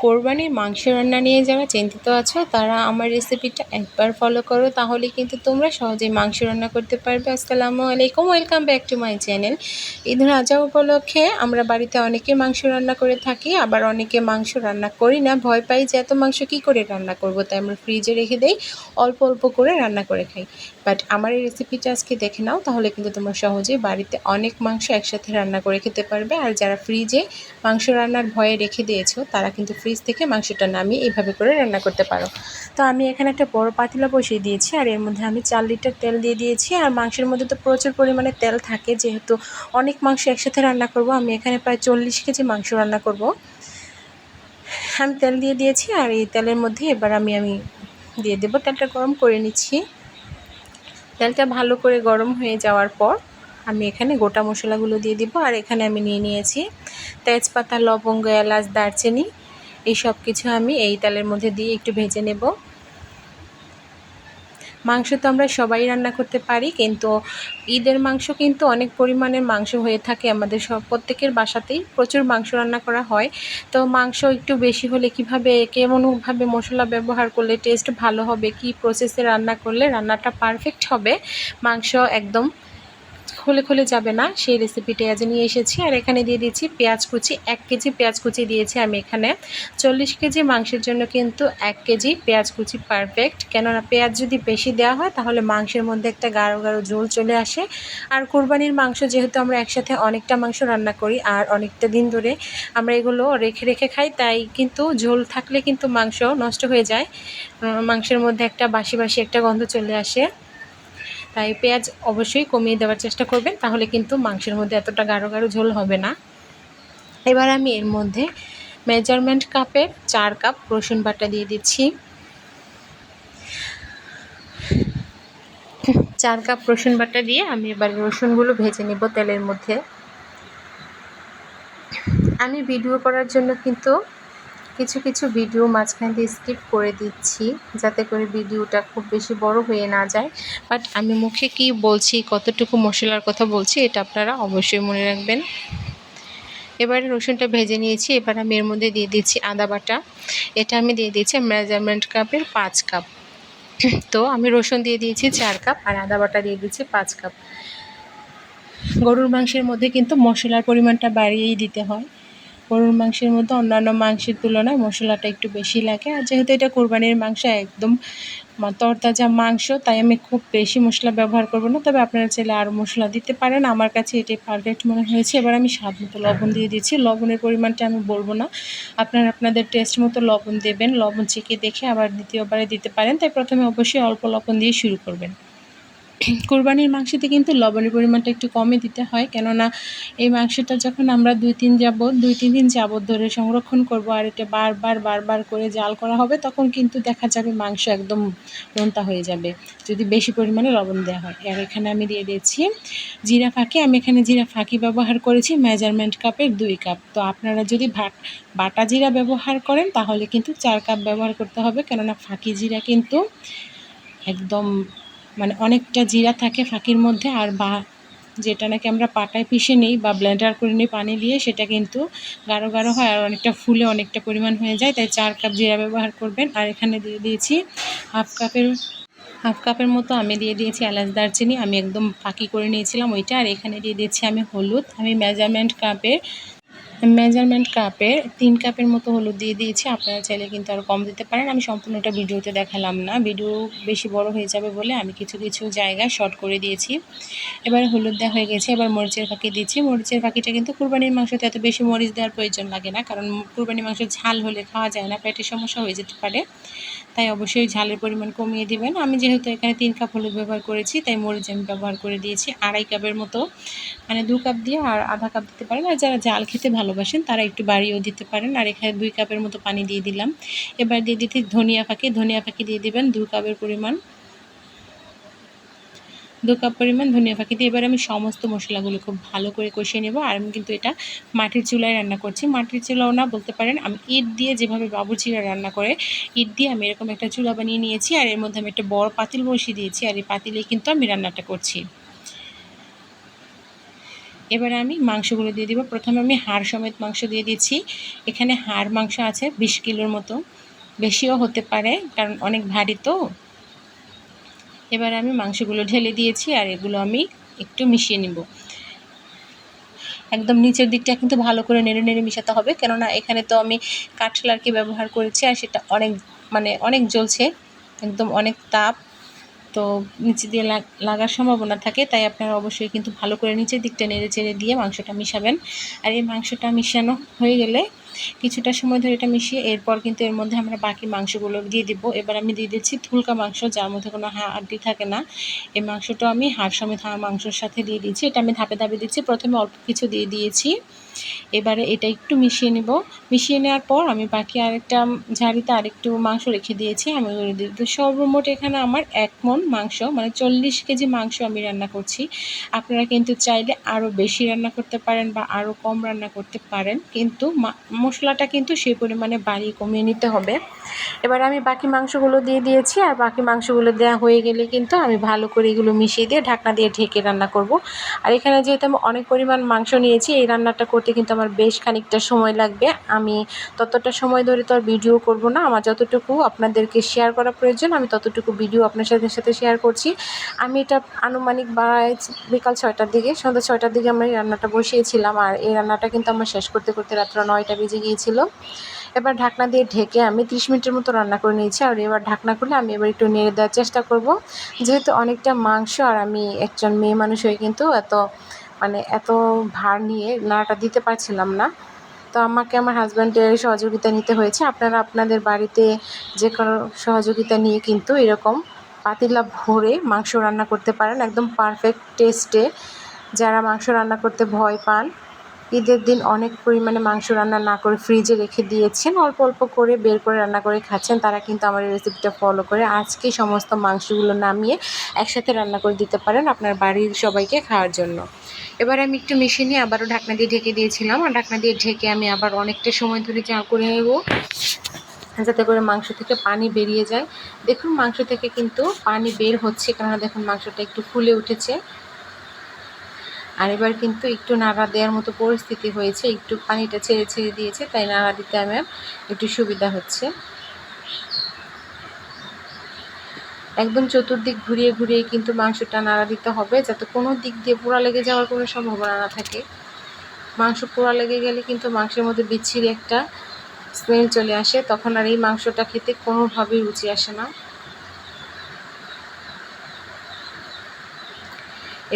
কোরবানির মাংস রান্না নিয়ে যারা চিন্তিত আছো তারা আমার রেসিপিটা একবার ফলো করো, তাহলে কিন্তু তোমরা সহজেই মাংস রান্না করতে পারবে। আসসালামু আলাইকুম, welcome back to my channel. Eid ul Adha উপলক্ষে আমরা বাড়িতে অনেকে মাংস রান্না করে থাকি, আবার অনেকে মাংস রান্না করি না, ভয় পাই যে এত মাংস কী করে রান্না করব, তাই আমরা ফ্রিজে রেখে দেই, অল্প অল্প করে রান্না করে খাই। বাট আমার এই রেসিপিটা আজকে দেখে নাও, তাহলে কিন্তু তোমরা সহজেই বাড়িতে অনেক মাংস একসাথে রান্না করে খেতে পারবে। আর যারা ফ্রিজে মাংস রান্নার ভয়ে রেখে দিয়েছো তারা কিন্তু ফ্রিজ থেকে মাংসটা নামিয়ে এইভাবে করে রান্না করতে পারো। তো আমি এখানে একটা বড় পাতিলা বসিয়ে দিয়েছি, আর এর মধ্যে আমি 4 লিটার তেল দিয়ে দিয়েছি। আর মাংসের মধ্যে তো প্রচুর পরিমাণে তেল থাকে, যেহেতু অনেক মাংস একসাথে রান্না করব, আমি এখানে প্রায় 40 কেজি মাংস রান্না করব। আমি তেল দিয়ে দিয়েছি, আর এই তেলের মধ্যে এবার আমি দিয়ে দেবো। তেলটা গরম করে নিচ্ছি। তেলটা ভালো করে গরম হয়ে যাওয়ার পর আমি এখানে গোটা মশলাগুলো দিয়ে দিব। আর এখানে আমি নিয়েছি তেজপাতা, লবঙ্গ, এলাচ, দারচিনি, এই সব কিছু আমি এই তেলের মধ্যে দিয়ে একটু ভেজে নেব। মাংস তো আমরা সবাই রান্না করতে পারি, কিন্তু ঈদের মাংস কিন্তু অনেক পরিমাণের মাংস হয়ে থাকে, আমাদের প্রত্যেকের বাসাতেই প্রচুর মাংস রান্না করা হয়। তো মাংস একটু বেশি হলে কেমনভাবে মশলা ব্যবহার করলে টেস্ট ভালো হবে, কি প্রসেসে রান্না করলে রান্নাটা পারফেক্ট হবে, মাংস একদম খুলে যাবে না, সেই রেসিপিটাই আজ নিয়ে এসেছি। আর এখানে দিয়ে দিচ্ছি পেঁয়াজ কুচি। 1 কেজি পেঁয়াজ কুচি দিয়েছি আমি এখানে। 40 কেজি মাংসের জন্য কিন্তু 1 কেজি পেঁয়াজ কুচি পারফেক্ট, কেননা পেঁয়াজ যদি বেশি দেওয়া হয় তাহলে মাংসের মধ্যে একটা গাঢ় গাঢ় ঝোল চলে আসে। আর কোরবানির মাংস যেহেতু আমরা একসাথে অনেকটা মাংস রান্না করি আর অনেকটা দিন ধরে আমরা এগুলো রেখে খাই, তাই কিন্তু ঝোল থাকলে কিন্তু মাংস নষ্ট হয়ে যায়, মাংসের মধ্যে একটা বাসি একটা গন্ধ চলে আসে। তাই পেঁয়াজ অবশ্যই কমিয়ে দেওয়ার চেষ্টা করবেন, তাহলে কিন্তু মাংসের মধ্যে এতটা গাঢ় ঝোল হবে না। এবার আমি এর মধ্যে মেজারমেন্ট কাপের 4 কাপ রসুন বাটা দিয়ে দিচ্ছি। 4 কাপ রসুন বাটা দিয়ে আমি এবার রসুনগুলো ভেজে নেব তেলের মধ্যে। আমি ভিডিও করার জন্য কিন্তু কিছু ভিডিও মাঝখান দিয়ে স্কিপ করে দিচ্ছি, যাতে করে ভিডিওটা খুব বেশি বড় হয়ে না যায়। বাট আমি মুখে কি বলছি, কতটুকু মশলার কথা বলছি, এটা আপনারা অবশ্যই মনে রাখবেন। এবারে রসুনটা ভেজে নিয়েছি, এবার আমি এর মধ্যে দিয়ে দিচ্ছি আদা বাটা। এটা আমি দিয়ে দিচ্ছি মেজারমেন্ট কাপের 5 কাপ। তো আমি রসুন দিয়ে দিয়েছি 4 কাপ, আর আদা বাটা দিয়ে দিচ্ছি 5 কাপ। গরুর মাংসের মধ্যে কিন্তু মশলার পরিমাণটা বাড়িয়েই দিতে হয়। গরুর মাংসের মধ্যে অন্যান্য মাংসের তুলনায় মশলাটা একটু বেশি লাগে, আর যেহেতু এটা কোরবানির মাংস, একদম তরতাজা মাংস, তাই আমি খুব বেশি মশলা ব্যবহার করব না। তবে আপনারা চাইলে আরও মশলা দিতে পারেন, আমার কাছে এটাই পারফেক্ট মনে হয়েছে। এবার আমি স্বাদ মতো লবণ দিয়ে দিচ্ছি। লবণের পরিমাণটা আমি বলবো না, আপনারা আপনাদের টেস্ট মতো লবণ দেবেন, লবণ চেখে দেখে আবার দ্বিতীয়বারে দিতে পারেন। তাই প্রথমে অবশ্যই অল্প লবণ দিয়ে শুরু করবেন। কোরবানির মাংসতে কিন্তু লবণের পরিমাণটা একটু কমই দিতে হয়, কেননা এই মাংসটা যখন আমরা 2-3 দিন যাবত ধরে সংরক্ষণ করব, আর এটা বারবার করে জাল করা হবে, তখন কিন্তু দেখা যাবে মাংস একদম নোনতা হয়ে যাবে যদি বেশি পরিমাণে লবণ দেওয়া হয়। আর এখানে আমি দিয়ে দিয়েছি জিরা ফাঁকি। আমি এখানে জিরা ফাঁকি ব্যবহার করেছি মেজারমেন্ট কাপের 2 কাপ। তো আপনারা যদি বাটা জিরা ব্যবহার করেন তাহলে কিন্তু 4 কাপ ব্যবহার করতে হবে, কেননা ফাঁকি জিরা কিন্তু একদম অনেকটা জিরা থাকে ফাঁকির মধ্যে, আর যেটা নাকি আমরা পাটায় পিষে নিই বা ব্লেন্ডার করে নিই পানি দিয়ে, সেটা কিন্তু গাঢ় হয় আর অনেকটা ফুলে অনেকটা পরিমাণ হয়ে যায়। তাই 4 কাপ জিরা ব্যবহার করবেন। আর এখানে দিয়ে দিয়েছি হাফ কাপের মতো আমি দিয়ে দিয়েছি এলাচ, দারচিনি, আমি একদম ফাঁকি করে নিয়েছিলাম ওইটা। আর এখানে দিয়ে দিচ্ছি আমি হলুদ। আমি মেজারমেন্ট কাপের 3 কাপের মতো হলুদ দিয়ে দিয়েছি। আপনারা চাইলে কিন্তু আরও কম দিতে পারেন, আমি সম্পূর্ণটা ভিডিওতে দেখালাম না, ভিডিও বেশি বড় হয়ে যাবে বলে আমি কিছু জায়গায় শর্ট করে দিয়েছি। এবার হলুদ দেওয়া হয়ে গেছে, এবার মরিচের ফাঁকি দিচ্ছি। মরিচের ফাঁকিটা কিন্তু কুরবানির মাংসতে এত বেশি মরিচ দেওয়ার প্রয়োজন লাগে না, কারণ কুরবানির মাংস ঝাল হলে খাওয়া যায় না, পেটের সমস্যা হয়ে যেতে পারে, তাই অবশ্যই ঝালের পরিমাণ কমিয়ে দিবেন। আমি যেহেতু এখানে 3 কাপ হলুদ ব্যবহার করেছি, তাই মরিচ আমি ব্যবহার করে দিয়েছি 2.5 কাপের মতো, 2 কাপ দিয়ে আর আধা কাপ দিতে পারেন। আর যারা ঝাল খেতে ভালোবাসেন তারা একটু বাড়িয়েও দিতে পারেন। আর এখানে 2 কাপের মতো পানি দিয়ে দিলাম। এবার দিয়ে দিচ্ছি ধনিয়া ফাঁকি দিয়ে দিবেন 2 কাপের পরিমাণ। 2 কাপ পরিমাণ ধনিয়া ফাঁকি দিয়ে এবার আমি সমস্ত মশলাগুলো খুব ভালো করে কষিয়ে নেব। আর আমি কিন্তু এটা মাটির চুলায় রান্না করছি, মাটির চুলাও না বলতে পারেন, আমি ইট দিয়ে যেভাবে বাবুর্চিরা রান্না করে, ইট দিয়ে আমি এরকম একটা চুলা বানিয়ে নিয়েছি। আর এর মধ্যে আমি একটা বড় পাতিল বসিয়ে দিয়েছি, আর এই পাতিলেই কিন্তু আমি রান্নাটা করছি। এবারে আমি মাংসগুলো দিয়ে দিব। প্রথমে আমি হাড় সমেত মাংস দিয়ে দিচ্ছি। এখানে হাড় মাংস আছে 20 কিলোর মতো, বেশিও হতে পারে কারণ অনেক ভারী তো। এবার আমি মাংসগুলো ঢেলে দিয়েছি আর এগুলো আমি একটু মিশিয়ে নিব। একদম নিচের দিকটা কিন্তু ভালো করে নেড়ে নেড়ে মিশাতে হবে, কেননা এখানে তো আমি কাঠলার্কি ব্যবহার করেছি আর সেটা অনেক জ্বলছে, একদম অনেক তাপ, তো নিচে দিয়ে লাগার সম্ভাবনা থাকে। তাই আপনারা অবশ্যই কিন্তু ভালো করে নিচের দিকটা নেড়ে চেড়ে দিয়ে মাংসটা মিশাবেন। আর এই মাংসটা মিশানো হয়ে গেলে কিছুটা সময় ধরে এটা মিশিয়ে এরপর কিন্তু এর মধ্যে আমরা বাকি মাংসগুলো দিয়ে দিব। এবার আমি দিয়ে দিচ্ছি থুলকা মাংস, যার মধ্যে কোনো হাড্ডি থাকে না। এই মাংসটা আমি হাড় সমেত মাংসের সাথে দিয়ে দিচ্ছি। এটা আমি ধাপে ধাপে দিচ্ছি, প্রথমে অল্প কিছু দিয়ে দিয়েছি। এবারে এটা একটু মিশিয়ে নেব। মিশিয়ে নেওয়ার পর আমি বাকি আরেকটা ঝাড়িতে আরেকটু মাংস রেখে দিয়েছি। আমি সর্বমোট এখানে আমার 1 মণ মাংস, মানে 40 কেজি মাংস আমি রান্না করছি। আপনারা কিন্তু চাইলে আরও বেশি রান্না করতে পারেন বা আরও কম রান্না করতে পারেন, কিন্তু মশলাটা কিন্তু সেই পরিমাণে বাড়িয়ে কমিয়ে নিতে হবে। এবার আমি বাকি মাংসগুলো দিয়ে দিয়েছি আর বাকি মাংসগুলো দেওয়া হয়ে গেলে কিন্তু আমি ভালো করে এগুলো মিশিয়ে দিয়ে ঢাকনা দিয়ে ঢেকে রান্না করব। আর এখানে যেহেতু আমি অনেক পরিমাণ মাংস নিয়েছি, এই রান্নাটা করতে কিন্তু আমার বেশ খানিকটা সময় লাগবে। আমি ততটা সময় ধরে তো আর ভিডিও করব না, আমার যতটুকু আপনাদেরকে শেয়ার করা প্রয়োজন আমি ততটুকু ভিডিও আপনার সাথে শেয়ার করছি। আমি এটা আনুমানিক বিকাল 6টার দিকে, সন্ধ্যা 6টার দিকে আমি রান্নাটা বসিয়েছিলাম আর এই রান্নাটা কিন্তু আমার শেষ করতে করতে রাত্র 9টা বেজে গিয়েছিল। এবার ঢাকনা দিয়ে ঢেকে আমি 30 মিনিটের মতো রান্না করে নিয়েছি। আর এবার ঢাকনা খুলে আমি এবার একটু নেড়ে দেওয়ার চেষ্টা করব, যেহেতু অনেকটা মাংস আর আমি একজন মেয়ে মানুষ হয়ে কিন্তু এত ভার নিয়ে নাড়াটা দিতে পারছিলাম না। তো আমাকে আমার হাজব্যান্ডের সহযোগিতা নিতে হয়েছে। আপনারা আপনাদের বাড়িতে যে কোনো সহযোগিতা নিয়ে কিন্তু এরকম পাতিলা ভরে মাংস রান্না করতে পারেন, একদম পারফেক্ট টেস্টে। যারা মাংস রান্না করতে ভয় পান, ঈদের দিন অনেক পরিমাণে মাংস রান্না না করে ফ্রিজে রেখে দিয়েছেন, অল্প অল্প করে বের করে রান্না করে খাচ্ছেন, তারা কিন্তু আমার এই রেসিপিটা ফলো করে আজকে সমস্ত মাংসগুলো নামিয়ে একসাথে রান্না করে দিতে পারেন আপনার বাড়ির সবাইকে খাওয়ার জন্য। এবার আমি একটু মিশিয়ে নিয়ে আবারও ঢাকনা দিয়ে ঢেকে দিয়েছিলাম আর ঢাকনা দিয়ে ঢেকে আমি আবার অনেকটা সময় ধরে জাল করে নেব, যাতে করে মাংস থেকে পানি বেরিয়ে যায়। দেখুন মাংস থেকে কিন্তু পানি বের হচ্ছে, কারণ দেখুন মাংসটা একটু ফুলে উঠেছে। আর এবার কিন্তু একটু নাড়া দেওয়ার মতো পরিস্থিতি হয়েছে, একটু পানিটা ছেড়ে ছেড়ে দিয়েছে, তাই নাড়া দিতে আমার একটু সুবিধা হচ্ছে। একদম চতুর্দিক ঘুরিয়ে ঘুরিয়ে কিন্তু মাংসটা নাড়া দিতে হবে, যাতে কোনো দিক দিয়ে পোড়া লেগে যাওয়ার কোনো সম্ভাবনা না থাকে। মাংস পোড়া লেগে গেলে কিন্তু মাংসের মধ্যে বিচ্ছিরি একটা স্মেল চলে আসে, তখন আর এই মাংসটা খেতে কোনোভাবেই রুচি আসে না।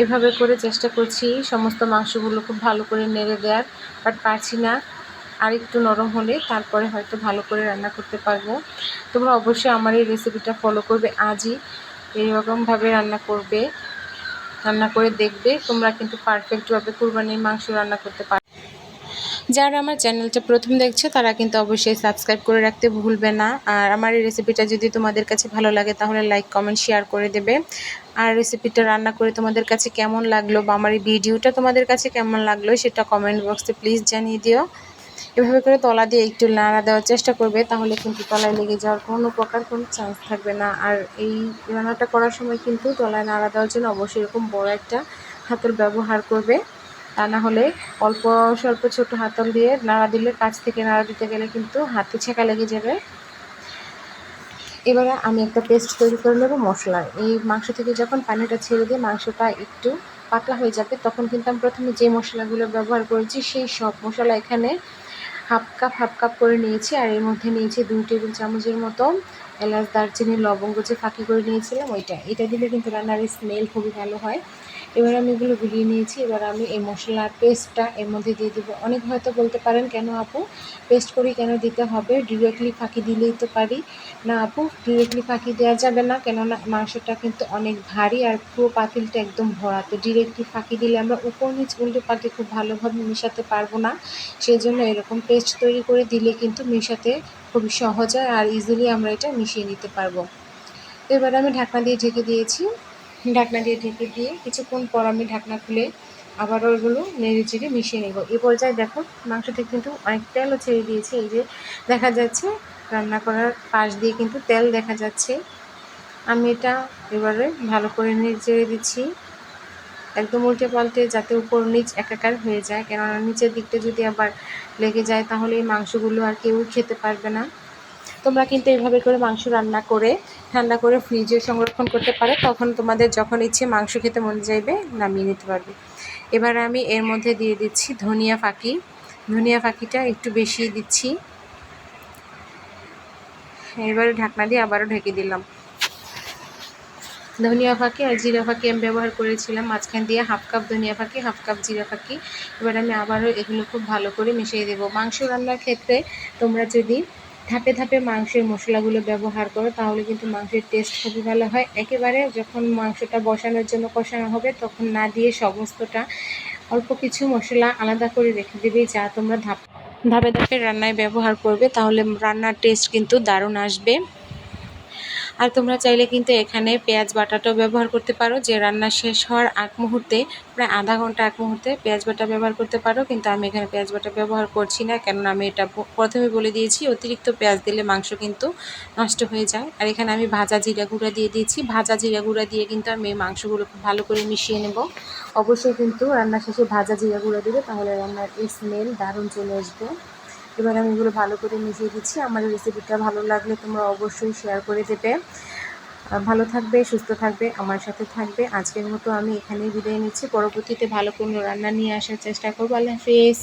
এভাবে করে চেষ্টা করছি সমস্ত মাংসগুলো খুব ভালো করে নেড়ে দেওয়ার, বাট পারছি না। আর একটু নরম হলে তারপরে হয়তো ভালো করে রান্না করতে পারবো। তোমরা অবশ্যই আমার এই রেসিপিটা ফলো করবে, আজই এইরকমভাবে রান্না করে দেখবে, তোমরা কিন্তু পারফেক্টভাবে কুরবানির মাংস রান্না করতে পারবে। যারা আমার চ্যানেলটা প্রথম দেখছো তারা কিন্তু অবশ্যই সাবস্ক্রাইব করে রাখতে ভুলবে না। আর আমার এই রেসিপিটা যদি তোমাদের কাছে ভালো লাগে তাহলে লাইক কমেন্ট শেয়ার করে দেবে। আর রেসিপিটা রান্না করে তোমাদের কাছে কেমন লাগলো বা আমার এই ভিডিওটা তোমাদের কাছে কেমন লাগলো সেটা কমেন্ট বক্সে প্লিজ জানিয়ে দিও। এভাবে করে তলা দিয়ে একটু নাড়া দেওয়ার চেষ্টা করবে, তাহলে কিন্তু তলায় লেগে যাওয়ার কোনো চান্স থাকবে না। আর এই রান্নাটা করার সময় কিন্তু তলায় নাড়া দেওয়ার জন্য অবশ্যই এরকম বড় একটা হাতল ব্যবহার করবে, তা না হলে অল্প স্বল্প ছোট হাতল দিয়ে নাড়া দিলে, কাছ থেকে নাড়া দিতে গেলে কিন্তু হাতে ছেঁকা লেগে যাবে। এবারে আমি একটা পেস্ট তৈরি করে নেব মশলার। এই মাংস থেকে যখন পানিটা ছেড়ে দিয়ে মাংসটা একটু পাতলা হয়ে যাবে, তখন কিন্তু আমি প্রথমে যে মশলাগুলো ব্যবহার করেছি সেই সব মশলা এখানে হাফ কাপ করে নিয়েছি। আর এর মধ্যে নিয়েছি 2 টেবিল চামচের মতো এলাচ, দারচিনি, লবঙ্গ যে ফাঁকি করে নিয়েছিলাম এটা দিলে কিন্তু রান্নার স্মেল খুবই ভালো হয়। এবার আমি এগুলো গুলিয়ে নিয়েছি। এবার আমি এই মশলার পেস্টটা এর মধ্যে দিয়ে দেবো। অনেক হয়তো বলতে পারেন কেন আপু পেস্ট করি কেন দিতে হবে, ডিরেক্টলি ফাঁকি দিলেই তো পারি। না আপু, ডিরেক্টলি ফাঁকি দেওয়া যাবে না, কেননা মাংসটা কিন্তু অনেক ভারী আর পুরো পাতিলটা একদম ভরা, তো ডিরেক্টলি ফাঁকি দিলে আমরা উপর নিচ উল্টে পাল্টে খুব ভালোভাবে মেশাতে পারবো না। সেই জন্য এরকম পেস্ট তৈরি করে দিলে কিন্তু মেশাতে খুবই সহজ হয় আর ইজিলি আমরা এটা মিশিয়ে নিতে পারবো। তো এবার আমি ঢাকনা দিয়ে ঢেকে দিয়েছি। ঢাকনা দিয়ে ঢেকে দিয়ে কিছুক্ষণ পর আমি ঢাকনা খুলে আবারও এগুলো নেড়ে চেড়ে মিশিয়ে নেব। এই পর্যায়ে দেখো মাংস থেকে কিন্তু অনেক তেলও ছেড়ে দিয়েছে, এই যে দেখা যাচ্ছে রান্না করার পাশ দিয়ে কিন্তু তেল দেখা যাচ্ছে। আমি এটা এবারে ভালো করে নেড়ে চেড়ে দিচ্ছি। একদম উল্টে পাল্টে যাতে উপর নিচ একাকার হয়ে যায়, কেননা নিচের দিকটা যদি আবার লেগে যায় তাহলে এই মাংসগুলো আর কেউ খেতে পারবে না। তোমরা কিন্তু এভাবে করে মাংস রান্না করে ঠান্ডা করে ফ্রিজে সংরক্ষণ করতে পারো, তখন তোমাদের যখন ইচ্ছে মাংস খেতে মন চাইবে নামিয়ে নিতে পারবে। এবার আমি এর মধ্যে দিয়ে দিচ্ছি ধনিয়া ফাঁকি। ধনিয়া ফাঁকিটা একটু বেশি দিচ্ছি। এবারে ঢাকনা দিয়ে আবারও ঢেকে দিলাম। ধনিয়া ফাঁকি আর জিরা ফাঁকি আমি ব্যবহার করেছিলাম মাঝখান দিয়ে, হাফ কাপ ধনিয়া ফাঁকি, হাফ কাপ জিরা ফাঁকি। এবার আমি আবারও এগুলো খুব ভালো করে মিশিয়ে দেবো। মাংস রান্নার ক্ষেত্রে তোমরা যদি ধাপে ধাপে মাংসের মশলাগুলো ব্যবহার করো তাহলে কিন্তু মাংসের টেস্ট খুবই ভালো হয়। একেবারে যখন মাংসটা বসানোর জন্য কষানো হবে তখন না দিয়ে সমস্তটা অল্প কিছু মশলা আলাদা করে রেখে দেবে, যা তোমরা ধাপে ধাপে রান্নায় ব্যবহার করবে, তাহলে রান্নার টেস্ট কিন্তু দারুণ আসবে। আর তোমরা চাইলে কিন্তু এখানে পেঁয়াজ বাটাটাও ব্যবহার করতে পারো, যে রান্না শেষ হওয়ার আগ মুহূর্তে, প্রায় আধা ঘন্টা আগ মুহূর্তে পেঁয়াজ বাটা ব্যবহার করতে পারো, কিন্তু আমি এখানে পেঁয়াজ বাটা ব্যবহার করছি না, কেননা আমি এটা প্রথমে বলে দিয়েছি অতিরিক্ত পেঁয়াজ দিলে মাংস কিন্তু নষ্ট হয়ে যায়। আর এখানে আমি ভাজা জিরা গুঁড়া দিয়ে দিয়েছি। ভাজা জিরা গুঁড়া দিয়ে কিন্তু আমি মাংসগুলো খুব ভালো করে মিশিয়ে নেব। অবশ্যই কিন্তু রান্না শেষে ভাজা জিরা গুঁড়া দেবে, তাহলে রান্নার স্মেল দারুণ চলে আসবে। এবার আমি এগুলো ভালো করে মিশিয়ে দিচ্ছি। আমার রেসিপিটা ভালো লাগলে তোমরা অবশ্যই শেয়ার করে দেবে। ভালো থাকবে, সুস্থ থাকবে, আমার সাথে থাকবে। আজকের মতো আমি এখানেই বিদায় নিচ্ছি। পরবর্তীতে ভালো কোনো রান্না নিয়ে আসার চেষ্টা করবো। আল্লাহ হাফিজ।